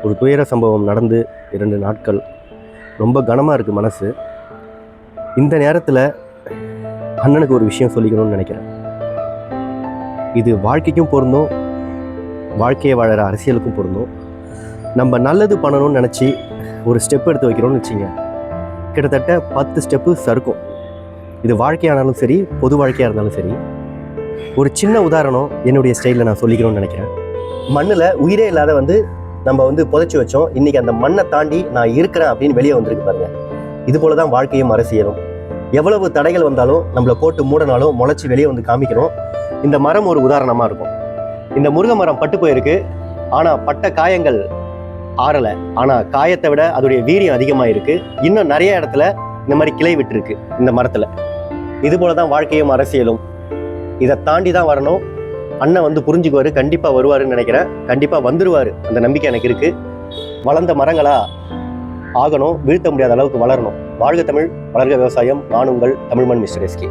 ஒரு துயர சம்பவம் நடந்து 2 நாட்கள். ரொம்ப கனமாக இருக்குது மனசு. இந்த நேரத்தில் அண்ணனுக்கு ஒரு விஷயம் சொல்லிக்கணும்னு நினைக்கிறேன். இது வாழ்க்கைக்கும் பொருந்தும், வாழ்க்கையை வாழற அரசியலுக்கும் பொருந்தும். நம்ம நல்லது பண்ணணும்னு நினச்சி ஒரு ஸ்டெப் எடுத்து வைக்கிறோம்னு வச்சிங்க, கிட்டத்தட்ட 10 ஸ்டெப்பு சறுக்கும். இது வாழ்க்கையானாலும் சரி, பொது வாழ்க்கையாக இருந்தாலும் சரி. ஒரு சின்ன உதாரணம் என்னுடைய ஸ்டைலில் நான் சொல்லிக்கணும்னு நினைக்கிறேன். மண்ணில் உயிரே இல்லாத நம்ம புதைச்சி வச்சோம். இன்றைக்கி அந்த மண்ணை தாண்டி நான் இருக்கிறேன் அப்படின்னு வெளியே வந்திருக்கு பாருங்க. இது போல தான் வாழ்க்கையும் அரசியலும். எவ்வளவு தடைகள் வந்தாலும் நம்மளை போட்டு மூடனாலும் முளைச்சி வெளியே வந்து காமிக்கணும். இந்த மரம் ஒரு உதாரணமாக இருக்கும். இந்த முருங்கை மரம் பட்டு போயிருக்கு, ஆனால் பட்ட காயங்கள் ஆறலை. ஆனால் காயத்தை விட அதோடைய வீரியம் அதிகமாக இருக்குது. இன்னும் நிறைய இடத்துல இந்த மாதிரி கிளை விட்டுருக்கு இந்த மரத்தில். இது போல தான் வாழ்க்கையும் அரசியலும். இதை தாண்டி தான் வரணும். அண்ணன் புரிஞ்சுக்குவார், கண்டிப்பாக வருவாருன்னு நினைக்கிறேன். கண்டிப்பாக வந்துடுவார், அந்த நம்பிக்கை எனக்கு இருக்குது. வளர்ந்த மரங்களாக ஆகணும், வீழ்த்த முடியாத அளவுக்கு வளரணும். வாழ்க தமிழ், வளர்க விவசாயம். நான் உங்கள் தமிழ்மண் மிஸ்டர் எஸ்கே.